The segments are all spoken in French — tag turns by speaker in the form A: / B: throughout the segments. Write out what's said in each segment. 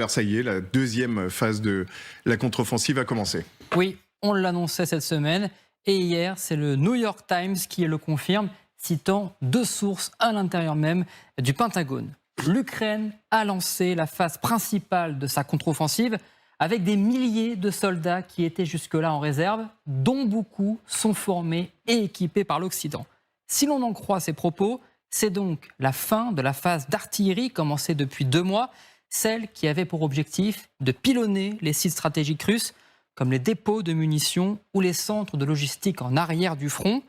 A: Alors ça y est, la deuxième phase de la contre-offensive a commencé.
B: Oui, on l'annonçait cette semaine et hier, c'est le New York Times qui le confirme, citant deux sources à l'intérieur même du Pentagone. L'Ukraine a lancé la phase principale de sa contre-offensive avec des milliers de soldats qui étaient jusque-là en réserve, dont beaucoup sont formés et équipés par l'Occident. Si l'on en croit ces propos, c'est donc la fin de la phase d'artillerie commencée depuis 2 mois, celle qui avait pour objectif de pilonner les sites stratégiques russes, comme les dépôts de munitions ou les centres de logistique en arrière du front.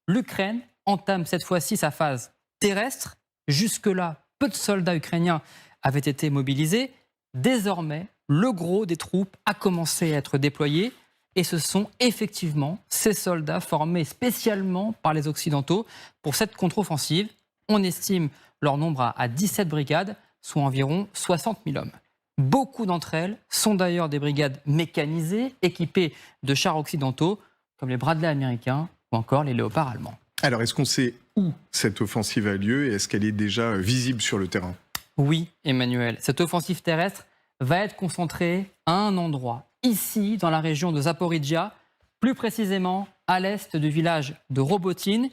B: L'Ukraine entame cette fois-ci sa phase terrestre. Jusque-là, peu de soldats ukrainiens avaient été mobilisés. Désormais, le gros des troupes a commencé à être déployé. Et ce sont effectivement ces soldats formés spécialement par les Occidentaux pour cette contre-offensive. On estime leur nombre à 17 brigades, soit environ 60 000 hommes. Beaucoup d'entre elles sont d'ailleurs des brigades mécanisées, équipées de chars occidentaux, comme les Bradley américains ou encore les Léopards allemands.
A: Alors, est-ce qu'on sait où cette offensive a lieu et est-ce qu'elle est déjà visible sur le terrain?
B: Oui, Emmanuel, cette offensive terrestre va être concentrée à un endroit, ici, dans la région de Zaporijia, plus précisément à l'est du village de Robotyne.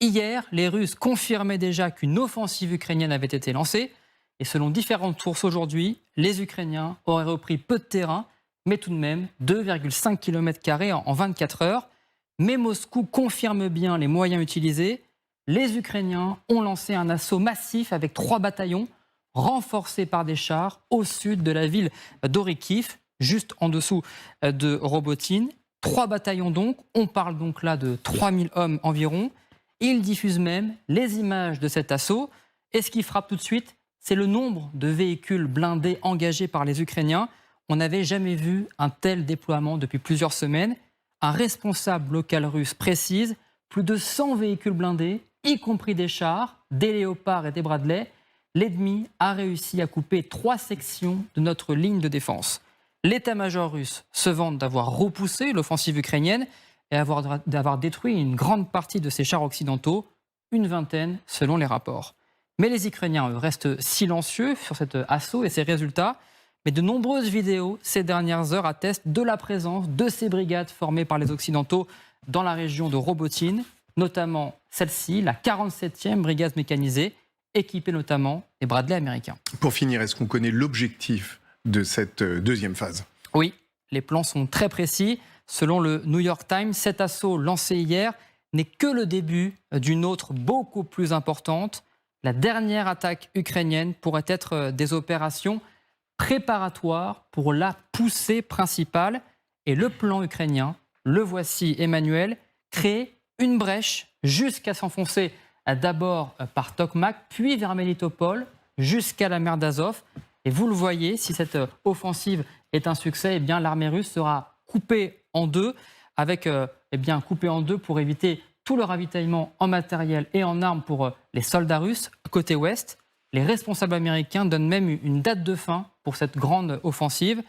B: Hier, les Russes confirmaient déjà qu'une offensive ukrainienne avait été lancée. Et selon différentes sources aujourd'hui, les Ukrainiens auraient repris peu de terrain, mais tout de même 2,5 km² en 24 heures. Mais Moscou confirme bien les moyens utilisés. Les Ukrainiens ont lancé un assaut massif avec 3 bataillons, renforcés par des chars au sud de la ville d'Orikiv, juste en dessous de Robotyne. 3 bataillons donc, on parle donc là de 3000 hommes environ. Ils diffusent même les images de cet assaut. Et ce qui frappe tout de suite, c'est le nombre de véhicules blindés engagés par les Ukrainiens. On n'avait jamais vu un tel déploiement depuis plusieurs semaines. Un responsable local russe précise, plus de 100 véhicules blindés, y compris des chars, des Léopards et des Bradley. L'ennemi a réussi à couper 3 sections de notre ligne de défense. L'état-major russe se vante d'avoir repoussé l'offensive ukrainienne et d'avoir détruit une grande partie de ses chars occidentaux, une vingtaine selon les rapports. Mais les Ukrainiens restent silencieux sur cet assaut et ses résultats. Mais de nombreuses vidéos ces dernières heures attestent de la présence de ces brigades formées par les Occidentaux dans la région de Robotyne, notamment celle-ci, la 47e brigade mécanisée, équipée notamment des Bradley américains.
A: Pour finir, est-ce qu'on connaît l'objectif de cette deuxième phase?
B: Oui, les plans sont très précis. Selon le New York Times, cet assaut lancé hier n'est que le début d'une autre beaucoup plus importante. La dernière attaque ukrainienne pourrait être des opérations préparatoires pour la poussée principale. Et le plan ukrainien, le voici Emmanuel, créer une brèche jusqu'à s'enfoncer d'abord par Tokmak, puis vers Melitopol, jusqu'à la mer d'Azov. Et vous le voyez, si cette offensive est un succès, eh bien l'armée russe sera coupée en deux, coupée en deux pour éviter tout le ravitaillement en matériel et en armes pour les soldats russes côté ouest. Les responsables américains donnent même une date de fin pour cette grande offensive.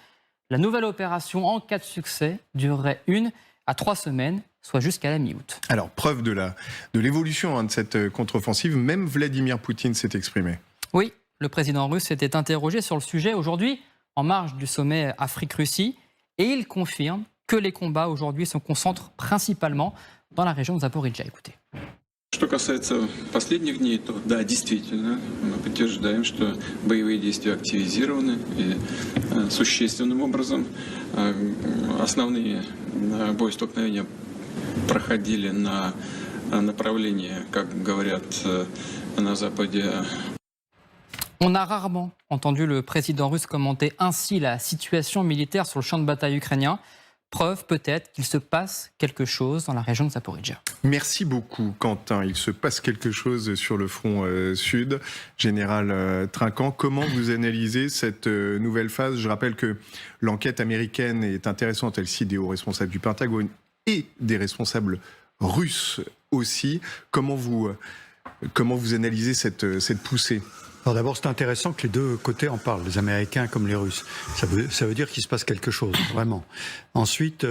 B: La nouvelle opération, en cas de succès, durerait 1 à 3 semaines, soit jusqu'à la mi-août.
A: Alors, preuve de l'évolution de cette contre-offensive, même Vladimir Poutine s'est exprimé.
B: Oui, le président russe s'était interrogé sur le sujet aujourd'hui, en marge du sommet Afrique-Russie, et il confirme que les combats aujourd'hui se concentrent principalement dans la région de Zaporijia. Écoutez.
C: Что касается последних дней, то да, действительно, мы подтверждаем, что боевые действия активизированы и существенным образом. Основные боестолкновения проходили на направлении, как говорят на Западе.
B: On a rarement entendu le président russe commenter ainsi la situation militaire sur le champ de bataille ukrainien. Preuve peut-être qu'il se passe quelque chose dans la région de Zaporijia.
A: Merci beaucoup Quentin, il se passe quelque chose sur le front sud. Général Trinquant, comment vous analysez cette nouvelle phase? Je rappelle que l'enquête américaine est intéressante, elle cite des hauts responsables du Pentagone et des responsables russes aussi. Comment vous analysez cette poussée?
D: Alors d'abord, c'est intéressant que les deux côtés en parlent, les Américains comme les Russes. Ça veut dire qu'il se passe quelque chose, vraiment. Ensuite,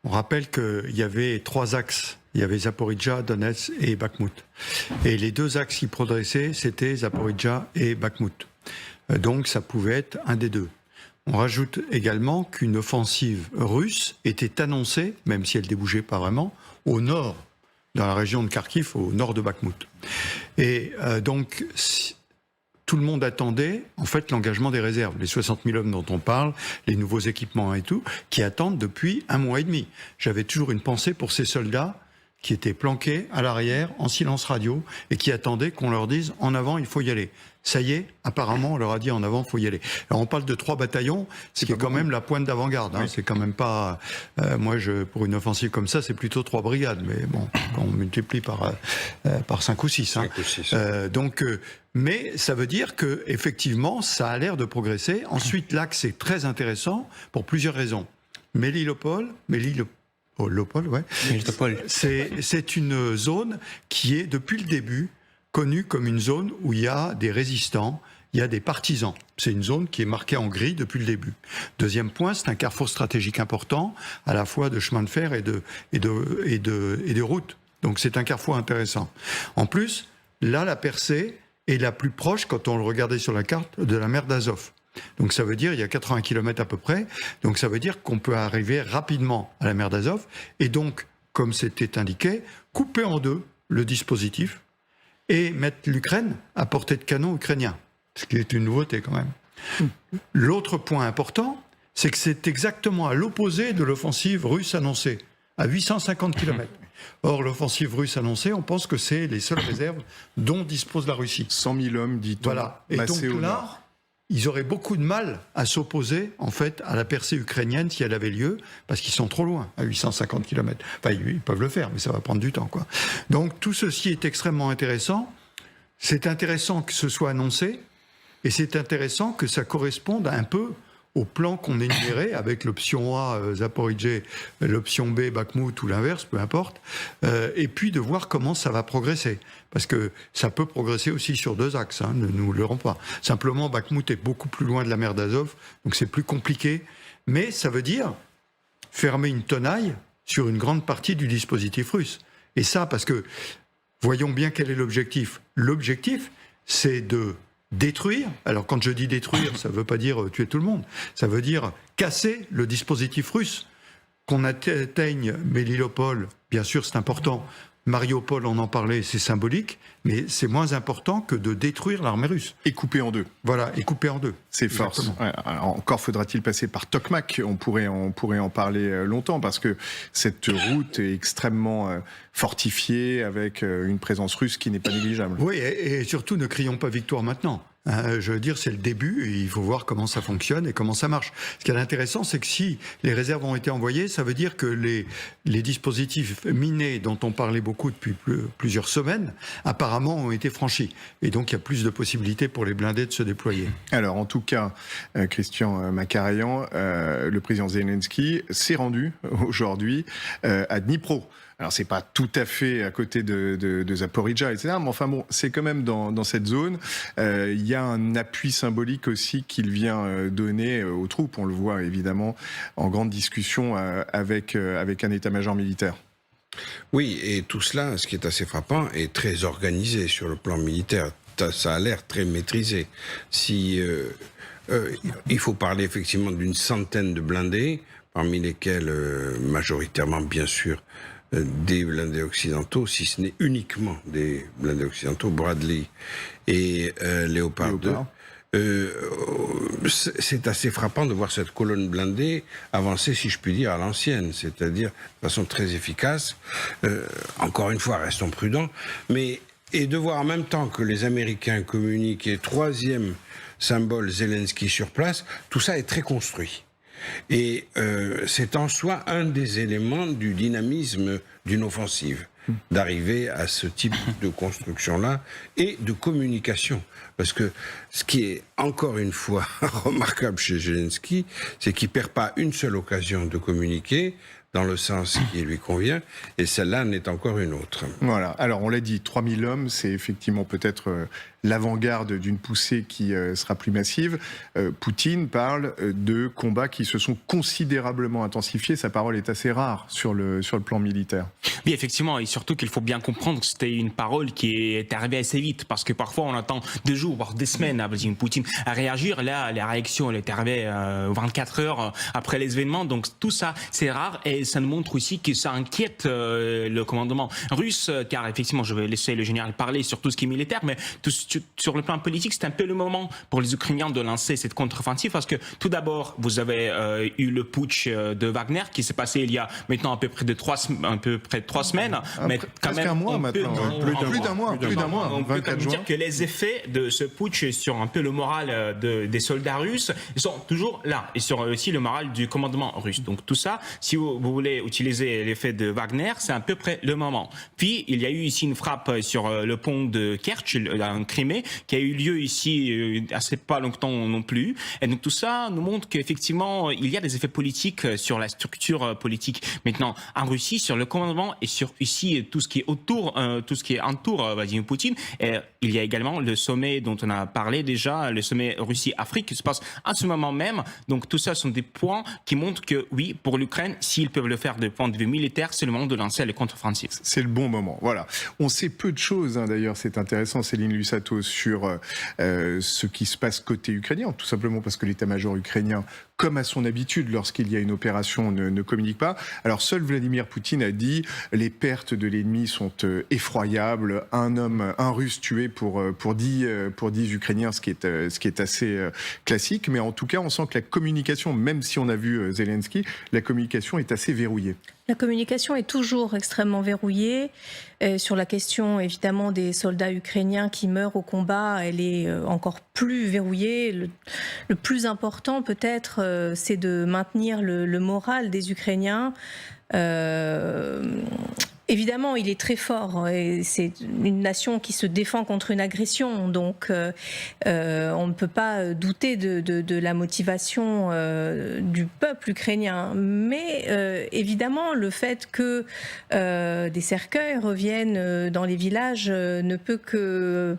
D: on rappelle qu'il y avait 3 axes. Il y avait Zaporijia, Donetsk et Bakhmout. Et les 2 axes qui progressaient, c'était Zaporijia et Bakhmout. Donc ça pouvait être un des deux. On rajoute également qu'une offensive russe était annoncée, même si elle débouchait pas vraiment, au nord, dans la région de Kharkiv, au nord de Bakhmout. Et donc, tout le monde attendait, en fait, l'engagement des réserves. Les 60 000 hommes dont on parle, les nouveaux équipements et tout, qui attendent depuis 1 mois et demi. J'avais toujours une pensée pour ces soldats qui étaient planqués à l'arrière, en silence radio, et qui attendaient qu'on leur dise « en avant, il faut y aller ». Ça y est, apparemment, on leur a dit « en avant, il faut y aller ». Alors on parle de 3 bataillons, ce qui est quand même la pointe d'avant-garde. Hein. Oui. C'est quand même pas... pour une offensive comme ça, c'est plutôt 3 brigades. Mais bon, on multiplie par 5 ou 6. 5 ou 6. Mais ça veut dire que effectivement, ça a l'air de progresser. Ensuite, l'axe est très intéressant pour plusieurs raisons. Melitopol, c'est une zone qui est, depuis le début, connue comme une zone où il y a des résistants, il y a des partisans. C'est une zone qui est marquée en gris depuis le début. Deuxième point, c'est un carrefour stratégique important, à la fois de chemin de fer et de routes. Donc c'est un carrefour intéressant. En plus, là, la percée est la plus proche, quand on le regardait sur la carte, de la mer d'Azov. Donc ça veut dire, il y a 80 km à peu près, donc ça veut dire qu'on peut arriver rapidement à la mer d'Azov, et donc, comme c'était indiqué, couper en 2 le dispositif, et mettre l'Ukraine à portée de canon ukrainien, ce qui est une nouveauté quand même. L'autre point important, c'est que c'est exactement à l'opposé de l'offensive russe annoncée, à 850 km. Or, l'offensive russe annoncée, on pense que c'est les seules réserves dont dispose la Russie.
A: 100 000 hommes, dit-on,
D: voilà. Et donc là, ils auraient beaucoup de mal à s'opposer, en fait, à la percée ukrainienne si elle avait lieu, parce qu'ils sont trop loin, à 850 km. Enfin, ils peuvent le faire, mais ça va prendre du temps, quoi. Donc, tout ceci est extrêmement intéressant. C'est intéressant que ce soit annoncé, et c'est intéressant que ça corresponde un peu au plan qu'on énumérait, avec l'option A, Zaporijjia, l'option B, Bakhmout, ou l'inverse, peu importe, et puis de voir comment ça va progresser. Parce que ça peut progresser aussi sur 2 axes, hein, ne nous leurrons pas. Simplement, Bakhmout est beaucoup plus loin de la mer d'Azov, donc c'est plus compliqué. Mais ça veut dire fermer une tenaille sur une grande partie du dispositif russe. Et ça, parce que, voyons bien quel est l'objectif. L'objectif, c'est de détruire, alors quand je dis détruire, ça ne veut pas dire tuer tout le monde, ça veut dire casser le dispositif russe. Qu'on atteigne Melitopol, bien sûr c'est important, Mariupol, on en parlait, c'est symbolique, mais c'est moins important que de détruire l'armée russe.
A: Et couper en 2.
D: Voilà, et couper en 2.
A: Ces forces. Ouais, encore faudra-t-il passer par Tokmak, on pourrait en parler longtemps, parce que cette route est extrêmement fortifiée, avec une présence russe qui n'est pas négligeable.
D: Oui, et surtout ne crions pas victoire maintenant. Je veux dire, c'est le début, et il faut voir comment ça fonctionne et comment ça marche. Ce qui est intéressant, c'est que si les réserves ont été envoyées, ça veut dire que les dispositifs minés dont on parlait beaucoup depuis plusieurs semaines, apparemment ont été franchis. Et donc, il y a plus de possibilités pour les blindés de se déployer.
A: Alors, en tout cas, Christian Makarian, le président Zelensky s'est rendu aujourd'hui à Dnipro. Alors, c'est pas tout à fait à côté de Zaporijjia, etc. Mais enfin bon, c'est quand même dans cette zone. Il y a un appui symbolique aussi qu'il vient donner aux troupes. On le voit évidemment en grande discussion avec un état-major militaire.
E: Oui, et tout cela, ce qui est assez frappant, est très organisé sur le plan militaire. Ça a l'air très maîtrisé. Il faut parler effectivement d'une centaine de blindés, parmi lesquels majoritairement, bien sûr, des blindés occidentaux, si ce n'est uniquement des blindés occidentaux, Bradley et Léopard 2. C'est assez frappant de voir cette colonne blindée avancer, si je puis dire, à l'ancienne, c'est-à-dire de façon très efficace. Encore une fois, restons prudents, et de voir en même temps que les Américains communiquent, et 3e symbole Zelensky sur place, tout ça est très construit. Et c'est en soi un des éléments du dynamisme d'une offensive, d'arriver à ce type de construction-là et de communication. Parce que ce qui est encore une fois remarquable chez Zelensky, c'est qu'il ne perd pas une seule occasion de communiquer dans le sens qui lui convient, et celle-là n'est encore une autre.
A: Voilà, alors on l'a dit, 3000 hommes, c'est effectivement peut-être l'avant-garde d'une poussée qui sera plus massive. Poutine parle de combats qui se sont considérablement intensifiés. Sa parole est assez rare sur le plan militaire.
F: Oui, effectivement, et surtout qu'il faut bien comprendre que c'était une parole qui est arrivée assez vite, parce que parfois on attend 2 jours, voire des semaines à Vladimir Poutine à réagir. Là, la réaction, elle est arrivée 24 heures après les événements, donc tout ça, c'est rare, et ça nous montre aussi que ça inquiète le commandement russe, car effectivement, je vais laisser le général parler sur tout ce qui est militaire, mais sur le plan politique, c'est un peu le moment pour les Ukrainiens de lancer cette contre-offensive, parce que tout d'abord, vous avez eu le putsch de Wagner qui s'est passé il y a maintenant à peu près 3 semaines, mais quand même
A: un mois maintenant, plus d'un mois,
F: on peut
A: 24
F: dire
A: juin.
F: que les effets de ce putsch sur un peu le moral des soldats russes, ils sont toujours là, et sur aussi le moral du commandement russe. Donc tout ça, si vous voulez utiliser l'effet de Wagner, c'est à peu près le moment. Puis il y a eu ici une frappe sur le pont de Kerch, en Crimée, qui a eu lieu ici assez pas longtemps non plus. Et donc tout ça nous montre qu'effectivement il y a des effets politiques sur la structure politique maintenant en Russie, sur le commandement et sur ici tout ce qui est autour, tout ce qui entoure Vladimir Poutine. Et il y a également le sommet dont on a parlé déjà, le sommet Russie-Afrique qui se passe à ce moment même. Donc tout ça sont des points qui montrent que oui, pour l'Ukraine, s'ils peuvent le faire de point de vue militaire, c'est le moment de lancer les contre-offensives.
A: C'est le bon moment, voilà. On sait peu de choses, d'ailleurs, c'est intéressant, Céline Lussato, sur ce qui se passe côté ukrainien, tout simplement parce que l'état-major ukrainien, comme à son habitude lorsqu'il y a une opération, ne communique pas. Alors seul Vladimir Poutine a dit les pertes de l'ennemi sont effroyables, un Russe tué pour 10 Ukrainiens, ce qui est assez classique, mais en tout cas on sent que la communication, même si on a vu Zelensky, la communication est assez verrouillée.
G: La communication est toujours extrêmement verrouillée. Sur la question, évidemment, des soldats ukrainiens qui meurent au combat, elle est encore plus verrouillée. Le plus important, peut-être, c'est de maintenir le moral des Ukrainiens. Évidemment, il est très fort et c'est une nation qui se défend contre une agression, donc on ne peut pas douter de la motivation du peuple ukrainien. Mais évidemment, le fait que des cercueils reviennent dans les villages ne peut que,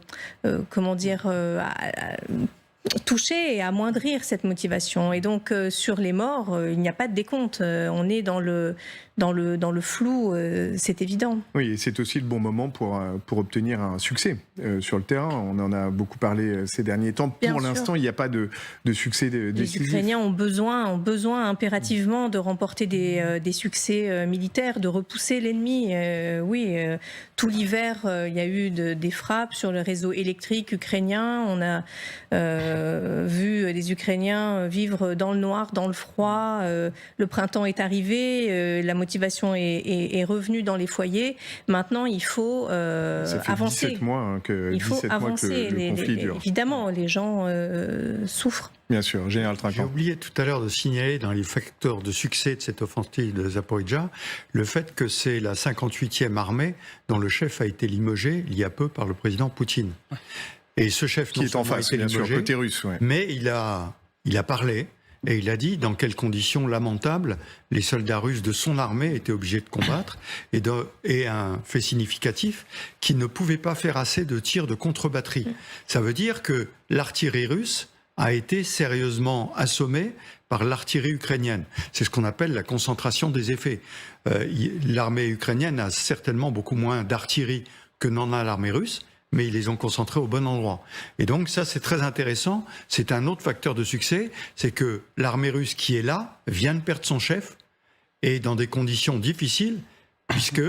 G: toucher et amoindrir cette motivation. Et donc, sur les morts, il n'y a pas de décompte. On est dans le flou, c'est évident.
A: Oui, et c'est aussi le bon moment pour obtenir un succès sur le terrain. On en a beaucoup parlé ces derniers temps. Pour l'instant, il n'y a pas de succès décisif.
G: Les Ukrainiens ont besoin impérativement de remporter des succès militaires, de repousser l'ennemi. Tout l'hiver, il y a eu des frappes sur le réseau électrique ukrainien. On a vu les Ukrainiens vivre dans le noir, dans le froid. Le printemps est arrivé, la motivation est revenue dans les foyers. Maintenant, il faut avancer.
A: Ça fait 17 mois que le conflit dure.
G: Évidemment, les gens souffrent.
A: Bien sûr, Général Trinquant.
D: J'ai oublié tout à l'heure de signaler dans les facteurs de succès de cette offensive de Zaporijjia le fait que c'est la 58e armée dont le chef a été limogé il y a peu par le président Poutine. Et ce chef
A: qui est en face, bien sûr, côté russe. Ouais.
D: Mais il a parlé et il a dit dans quelles conditions lamentables les soldats russes de son armée étaient obligés de combattre et un fait significatif qu'ils ne pouvaient pas faire assez de tirs de contre-batterie. Ça veut dire que l'artillerie russe a été sérieusement assommée par l'artillerie ukrainienne. C'est ce qu'on appelle la concentration des effets. L'armée ukrainienne a certainement beaucoup moins d'artillerie que n'en a l'armée russe, mais ils les ont concentrés au bon endroit. Et donc ça, c'est très intéressant. C'est un autre facteur de succès, c'est que l'armée russe qui est là vient de perdre son chef, et dans des conditions difficiles, puisque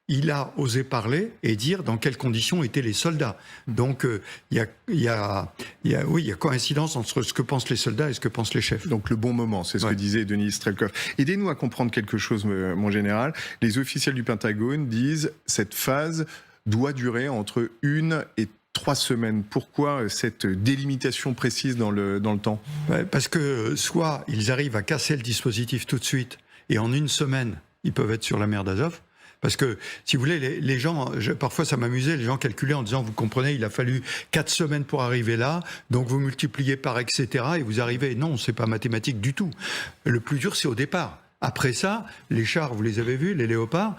D: il a osé parler et dire dans quelles conditions étaient les soldats. Donc il y a coïncidence entre ce que pensent les soldats et ce que pensent les chefs.
A: Donc le bon moment, c'est ce que disait Denis Strelkov. Aidez-nous à comprendre quelque chose, mon général. Les officiels du Pentagone disent cette phase doit durer entre 1 et 3 semaines. Pourquoi cette délimitation précise dans le temps ?
D: Parce que soit ils arrivent à casser le dispositif tout de suite et en 1 semaine, ils peuvent être sur la mer d'Azov. Parce que, si vous voulez, les gens, parfois ça m'amusait, les gens calculaient en disant, vous comprenez, il a fallu 4 semaines pour arriver là, donc vous multipliez par etc. et vous arrivez. Non, c'est pas mathématique du tout. Le plus dur, c'est au départ. Après ça, les chars, vous les avez vus, les léopards,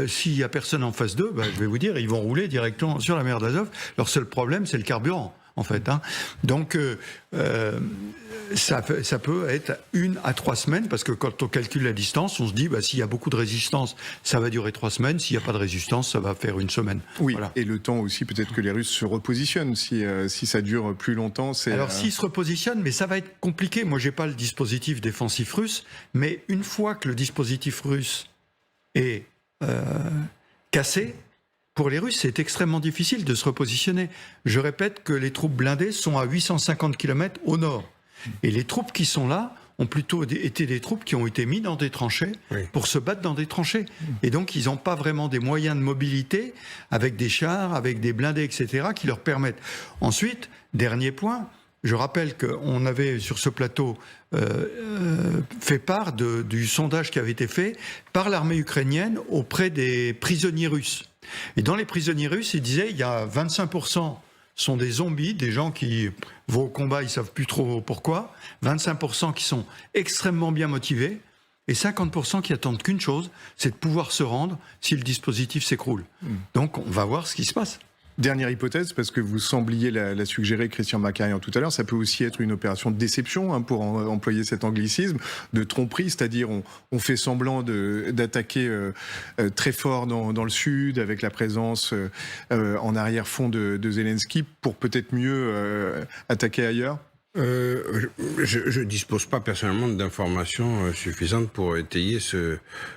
D: s'il n'y a personne en face d'eux, je vais vous dire, ils vont rouler directement sur la mer d'Azov. Leur seul problème, c'est le carburant, en fait. Donc, ça peut être 1 à 3 semaines, parce que quand on calcule la distance, on se dit, s'il y a beaucoup de résistance, ça va durer 3 semaines. S'il n'y a pas de résistance, ça va faire 1 semaine.
A: Oui,
D: voilà.
A: Et le temps aussi, peut-être que les Russes se repositionnent. Si ça dure plus longtemps, c'est...
D: Alors, s'ils se repositionnent, mais ça va être compliqué. Moi, j'ai pas le dispositif défensif russe, mais une fois que le dispositif russe est cassé, pour les Russes, c'est extrêmement difficile de se repositionner. Je répète que les troupes blindées sont à 850 km au nord. Et les troupes qui sont là ont plutôt été des troupes qui ont été mises dans des tranchées pour se battre dans des tranchées. Et donc, ils n'ont pas vraiment des moyens de mobilité avec des chars, avec des blindés, etc., qui leur permettent. Ensuite, dernier point, je rappelle qu'on avait sur ce plateau fait part du sondage qui avait été fait par l'armée ukrainienne auprès des prisonniers russes. Et dans les prisonniers russes, ils disaient il y a 25% sont des zombies, des gens qui vont au combat, ils ne savent plus trop pourquoi, 25% qui sont extrêmement bien motivés, et 50% qui attendent qu'une chose, c'est de pouvoir se rendre si le dispositif s'écroule. Donc on va voir ce qui se passe.
A: Dernière hypothèse, parce que vous sembliez la suggérer, Christian Macarian, tout à l'heure, ça peut aussi être une opération de déception, pour employer cet anglicisme, de tromperie, c'est-à-dire on fait semblant d'attaquer très fort dans le sud, avec la présence en arrière-fond de Zelensky, pour peut-être mieux attaquer ailleurs.
E: Je ne dispose pas personnellement d'informations suffisantes pour étayer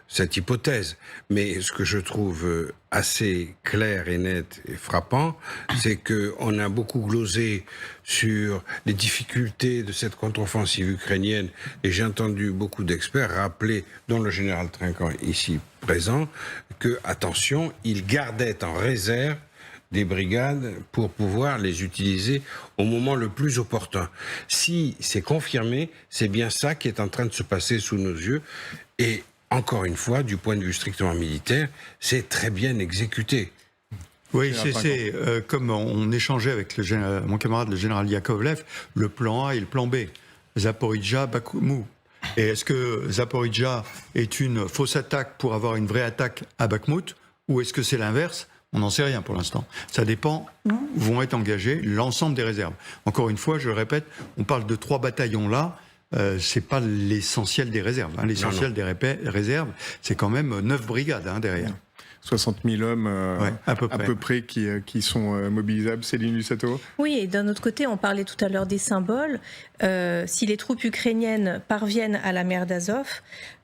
E: cette hypothèse. Mais ce que je trouve assez clair et net et frappant, c'est qu'on a beaucoup glosé sur les difficultés de cette contre-offensive ukrainienne. Et j'ai entendu beaucoup d'experts rappeler, dont le général Trinquant ici présent, que, attention, il gardait en réserve des brigades pour pouvoir les utiliser au moment le plus opportun. Si c'est confirmé, c'est bien ça qui est en train de se passer sous nos yeux. Et encore une fois, du point de vue strictement militaire, c'est très bien exécuté.
D: Oui, c'est comme on échangeait avec mon camarade le général Yakovlev, le plan A et le plan B. Zaporijja, Bakhmout. Et est-ce que Zaporijja est une fausse attaque pour avoir une vraie attaque à Bakhmout, ou est-ce que c'est l'inverse ? On n'en sait rien pour l'instant. Ça dépend où vont être engagés l'ensemble des réserves. Encore une fois, je le répète, on parle de 3 bataillons là, c'est pas l'essentiel des réserves. L'essentiel des réserves, c'est quand même 9 brigades derrière.
A: 60 000 hommes à peu près qui sont mobilisables. Céline Lussato ?
G: Oui, et d'un autre côté, on parlait tout à l'heure des symboles. Si les troupes ukrainiennes parviennent à la mer d'Azov,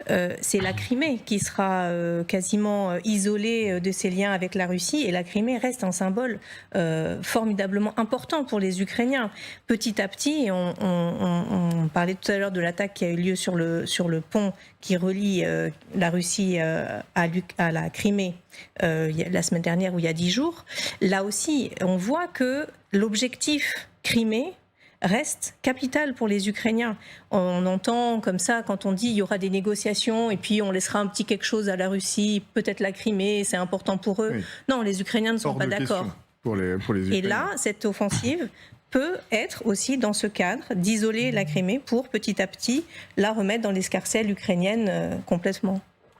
G: c'est la Crimée qui sera quasiment isolée de ses liens avec la Russie, et la Crimée reste un symbole formidablement important pour les Ukrainiens. Petit à petit, on parlait tout à l'heure de l'attaque qui a eu lieu sur le pont qui relie la Russie à la Crimée la semaine dernière ou il y a 10 jours. Là aussi, on voit que l'objectif Crimée reste capital pour les Ukrainiens. On entend comme ça, quand on dit il y aura des négociations et puis on laissera un petit quelque chose à la Russie, peut-être la Crimée, c'est important pour eux. Oui. Non, les Ukrainiens ne sont pas d'accord.
A: Pour les Ukrainiens.
G: Et là, cette offensive peut être aussi dans ce cadre d'isoler la Crimée pour petit à petit la remettre dans l'escarcelle ukrainienne complètement.